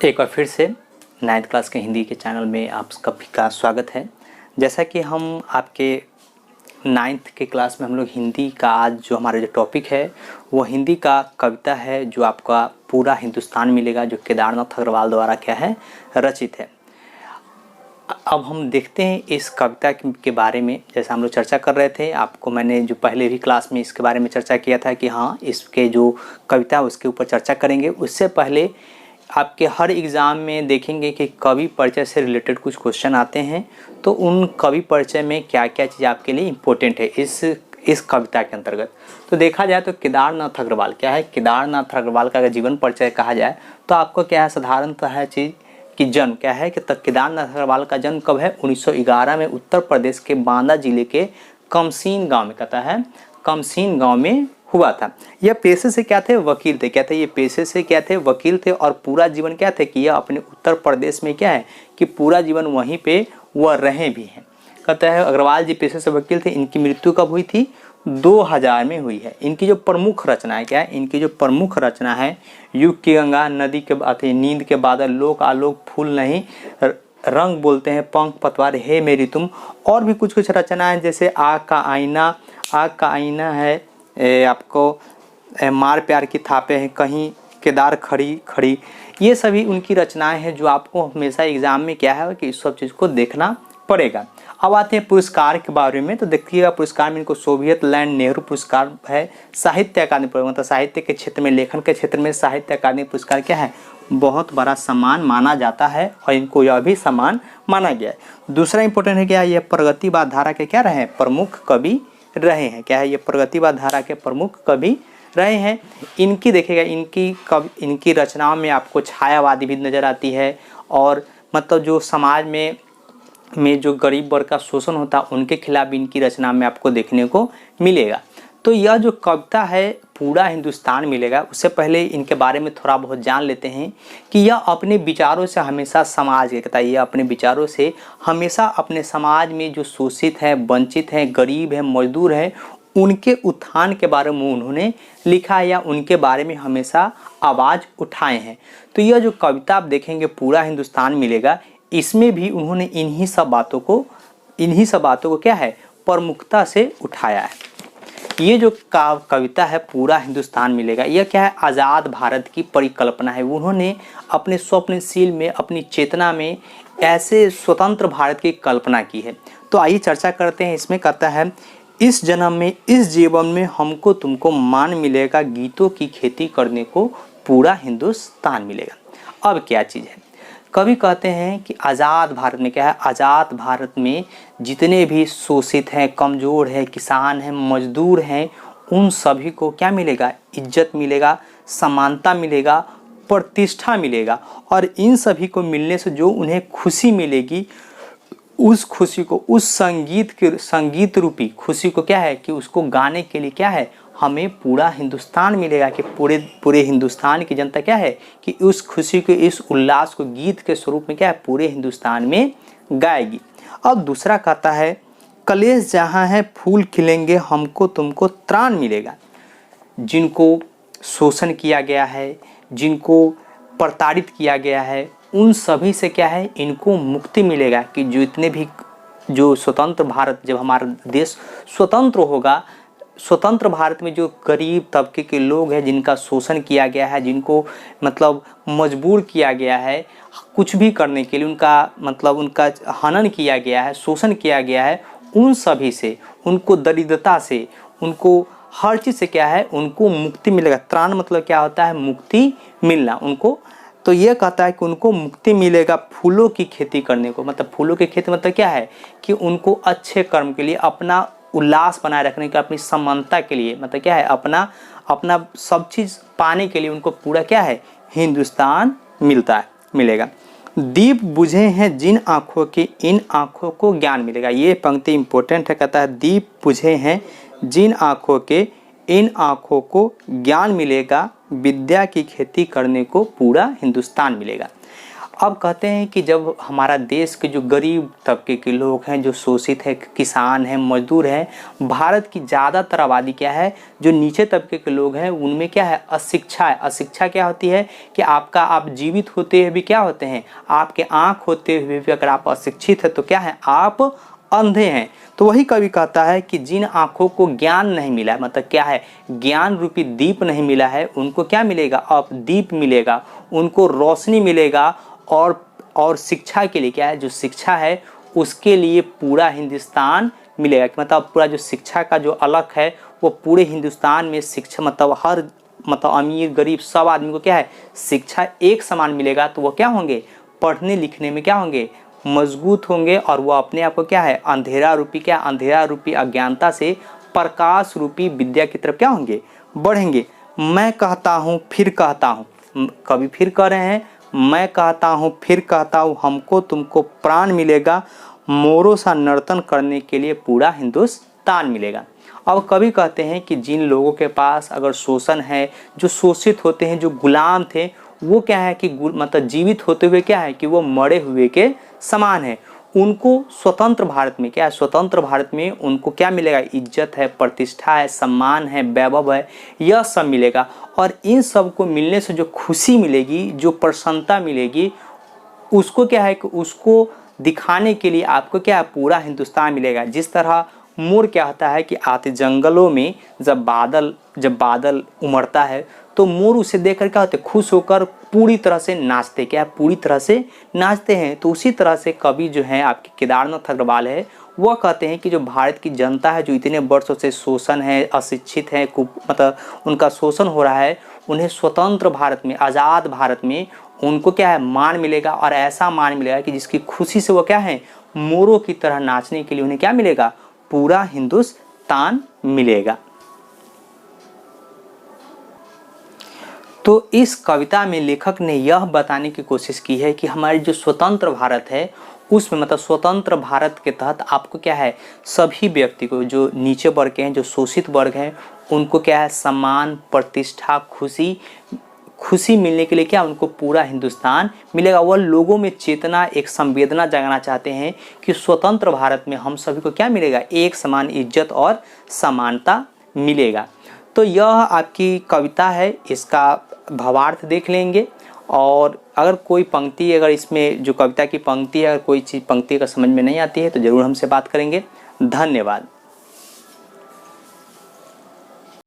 एक बार फिर से 9th क्लास के हिंदी के चैनल में आप सभी का स्वागत है। जैसा कि हम आपके 9th के क्लास में हम लोग हिंदी का आज जो हमारा जो टॉपिक है वो हिंदी का कविता है जो आपका पूरा हिंदुस्तान मिलेगा, जो केदारनाथ अग्रवाल द्वारा क्या है रचित है। अब हम देखते हैं इस कविता के बारे में। जैसा हम लोग चर्चा कर रहे थे, आपको मैंने जो पहले भी क्लास में इसके बारे में चर्चा किया था कि हाँ इसके जो कविता है उसके ऊपर चर्चा करेंगे। उससे पहले आपके हर एग्ज़ाम में देखेंगे कि कवि परिचय से रिलेटेड कुछ क्वेश्चन आते हैं, तो उन कवि परिचय में क्या क्या चीज़ आपके लिए इम्पोर्टेंट है इस कविता के अंतर्गत। तो देखा जाए तो केदारनाथ अग्रवाल क्या है, केदारनाथ अग्रवाल का अगर जीवन परिचय कहा जाए तो आपको क्या है साधारणतः है चीज़ कि जन्म क्या है कि केदारनाथ अग्रवाल का जन्म कब है 1911 में उत्तर प्रदेश के बांदा जिले के कमसीन गाँव में कहता है कमसीन गाँव में हुआ था। यह पेशे से क्या थे, वकील थे। क्या थे ये पेशे से क्या थे, वकील थे। और पूरा जीवन क्या थे कि यह अपने उत्तर प्रदेश में क्या है कि पूरा जीवन वहीं पे वह रहे भी हैं। कहता है अग्रवाल जी पेशे से वकील थे। इनकी मृत्यु कब हुई थी 2000 में हुई है। इनकी जो प्रमुख रचना है क्या है, इनकी जो प्रमुख रचना है युग की गंगा, नदी के बातें, नींद के बादल, लोक आलोक, फूल नहीं, रंग बोलते हैं, पंख पतवार, हे मेरी तुम, और भी कुछ कुछ रचनाएं जैसे आग का आईना है, आपको मार प्यार की थापे हैं, कहीं केदार खड़ी खड़ी, ये सभी उनकी रचनाएं हैं जो आपको हमेशा एग्जाम में क्या है कि इस सब चीज़ को देखना पड़ेगा। अब आते हैं पुरस्कार के बारे में। तो देखिएगा पुरस्कार में इनको सोवियत लैंड नेहरू पुरस्कार है, साहित्य अकादमी पुरस्कार, मतलब साहित्य के क्षेत्र में, लेखन के क्षेत्र में साहित्य अकादमी पुरस्कार क्या है बहुत बड़ा सम्मान माना जाता है और इनको यह भी सम्मान माना गया है। दूसरा इंपॉर्टेंट है क्या, ये प्रगतिवाद धारा के क्या रहे प्रमुख कवि रहे हैं। क्या है ये प्रगतिवाद धारा के प्रमुख कवि रहे हैं। इनकी देखिएगा इनकी रचनाओं में आपको छायावादी भी नज़र आती है, और मतलब जो समाज में जो गरीब वर्ग का शोषण होता है उनके खिलाफ इनकी रचना में आपको देखने को मिलेगा। तो यह जो कविता है पूरा हिंदुस्तान मिलेगा। उससे पहले इनके बारे में थोड़ा बहुत जान लेते हैं कि यह अपने विचारों से हमेशा समाज के कहता है, यह अपने विचारों से हमेशा अपने समाज में जो शोषित है, वंचित है, गरीब है, मजदूर है, उनके उत्थान के बारे में उन्होंने लिखा है या उनके बारे में हमेशा आवाज़ उठाए हैं। तो यह जो कविता आप देखेंगे पूरा हिंदुस्तान मिलेगा, इसमें भी उन्होंने इन्हीं सब बातों को क्या है प्रमुखता से उठाया है। ये जो कविता है पूरा हिंदुस्तान मिलेगा, यह क्या है आज़ाद भारत की परिकल्पना है। उन्होंने अपने स्वप्नशील में, अपनी चेतना में ऐसे स्वतंत्र भारत की कल्पना की है। तो आइए चर्चा करते हैं। इसमें कहता है इस जन्म में, इस जीवन में हमको तुमको मान मिलेगा, गीतों की खेती करने को पूरा हिंदुस्तान मिलेगा। अब क्या चीज़ है, कवि कहते हैं कि आज़ाद भारत में क्या है, आज़ाद भारत में जितने भी शोषित हैं, कमज़ोर हैं, किसान हैं, मजदूर हैं, उन सभी को क्या मिलेगा, इज्जत मिलेगा, समानता मिलेगा, प्रतिष्ठा मिलेगा। और इन सभी को मिलने से जो उन्हें खुशी मिलेगी, उस खुशी को, उस संगीत रूपी खुशी को क्या है कि उसको गाने के लिए क्या है हमें पूरा हिंदुस्तान मिलेगा। कि पूरे हिंदुस्तान की जनता क्या है कि उस खुशी को, इस उल्लास को गीत के स्वरूप में क्या है पूरे हिंदुस्तान में गाएगी। अब दूसरा कहता है कलेश जहाँ है फूल खिलेंगे, हमको तुमको त्राण मिलेगा। जिनको शोषण किया गया है, जिनको प्रताड़ित किया गया है, उन सभी से क्या है इनको मुक्ति मिलेगा। कि जो इतने भी जो स्वतंत्र भारत, जब हमारा देश स्वतंत्र होगा, स्वतंत्र भारत में जो गरीब तबके के लोग हैं, जिनका शोषण किया गया है, जिनको मतलब मजबूर किया गया है कुछ भी करने के लिए, उनका हनन किया गया है, शोषण किया गया है, उन सभी से, उनको दरिद्रता से, उनको हर चीज़ से क्या है उनको मुक्ति मिलेगा। त्राण मतलब क्या होता है मुक्ति मिलना उनको। तो ये कहता है कि उनको मुक्ति मिलेगा फूलों की खेती करने को। मतलब फूलों की खेती मतलब क्या है कि उनको अच्छे कर्म के लिए, अपना उल्लास बनाए रखने का, अपनी समानता के लिए, मतलब क्या है अपना सब चीज़ पाने के लिए उनको पूरा क्या है हिंदुस्तान मिलेगा। दीप बुझे हैं जिन आँखों के, इन आँखों को ज्ञान मिलेगा। ये पंक्ति इंपॉर्टेंट है। कहता है दीप बुझे हैं जिन आँखों के, इन आँखों को ज्ञान मिलेगा, विद्या की खेती करने को पूरा हिंदुस्तान मिलेगा। अब कहते हैं कि जब हमारा देश के जो गरीब तबके के लोग हैं, जो शोषित है, किसान हैं, मजदूर हैं, भारत की ज़्यादातर आबादी क्या है, जो नीचे तबके के लोग हैं, उनमें क्या है, अशिक्षा है। अशिक्षा क्या होती है कि आप जीवित होते हुए भी क्या होते हैं, आपके आँख होते हुए भी अगर आप अशिक्षित है तो क्या है, आप अंधे हैं। तो वही कवि कहता है कि जिन आँखों को ज्ञान नहीं मिला, मतलब क्या है, ज्ञान रूपी दीप नहीं मिला है, उनको क्या मिलेगा, अब दीप मिलेगा, उनको रोशनी मिलेगा। और शिक्षा के लिए क्या है, जो शिक्षा है उसके लिए पूरा हिंदुस्तान मिलेगा। मतलब पूरा जो शिक्षा का जो अलग है वो पूरे हिंदुस्तान में शिक्षा, मतलब हर, मतलब अमीर गरीब सब आदमी को क्या है, शिक्षा एक समान मिलेगा। तो वो क्या होंगे, पढ़ने लिखने में क्या होंगे, मजबूत होंगे। और वो अपने आप को क्या है, अंधेरा रूपी अज्ञानता से प्रकाश रूपी विद्या की तरफ क्या होंगे, बढ़ेंगे। मैं कहता हूँ फिर कहता हूँ, कभी फिर कह रहे हैं, मैं कहता हूँ फिर कहता हूँ, हमको तुमको प्राण मिलेगा, मोरों सा नर्तन करने के लिए पूरा हिंदुस्तान मिलेगा। अब कभी कहते हैं कि जिन लोगों के पास अगर शोषण है, जो शोषित होते हैं, जो गुलाम थे, वो क्या है कि मतलब जीवित होते हुए क्या है कि वो मरे हुए के समान है। उनको स्वतंत्र भारत में क्या है, स्वतंत्र भारत में उनको क्या मिलेगा, इज्जत है, प्रतिष्ठा है, सम्मान है, वैभव है, यह सब मिलेगा। और इन सब को मिलने से जो खुशी मिलेगी, जो प्रसन्नता मिलेगी, उसको क्या है कि उसको दिखाने के लिए आपको क्या है, पूरा हिंदुस्तान मिलेगा। जिस तरह मोर क्या होता है कि आते जंगलों में जब बादल उमड़ता है तो मोर उसे देखकर क्या होते, खुश होकर पूरी तरह से नाचते, क्या है, पूरी तरह से नाचते हैं। तो उसी तरह से कवि जो है आपके केदारनाथ अग्रवाल है, वह कहते हैं कि जो भारत की जनता है, जो इतने वर्षों से शोषण है, अशिक्षित है, मतलब उनका शोषण हो रहा है, उन्हें स्वतंत्र भारत में, आज़ाद भारत में उनको क्या है, मान मिलेगा। और ऐसा मान मिलेगा कि जिसकी खुशी से वो क्या है, मोरों की तरह नाचने के लिए उन्हें क्या मिलेगा, पूरा हिंदुस्तान मिलेगा। तो इस कविता में लेखक ने यह बताने की कोशिश की है कि हमारी जो स्वतंत्र भारत है उसमें, मतलब स्वतंत्र भारत के तहत आपको क्या है, सभी व्यक्ति को, जो नीचे वर्ग के हैं, जो शोषित वर्ग हैं, उनको क्या है, सम्मान, प्रतिष्ठा, खुशी मिलने के लिए क्या, उनको पूरा हिंदुस्तान मिलेगा। वह लोगों में चेतना, एक संवेदना जगाना चाहते हैं कि स्वतंत्र भारत में हम सभी को क्या मिलेगा, एक समान इज्जत और समानता मिलेगा। तो यह आपकी कविता है, इसका भावार्थ देख लेंगे। और अगर कोई पंक्ति, अगर इसमें जो कविता की पंक्ति है, अगर कोई चीज़ पंक्ति अगर समझ में नहीं आती है तो ज़रूर हमसे बात करेंगे। धन्यवाद।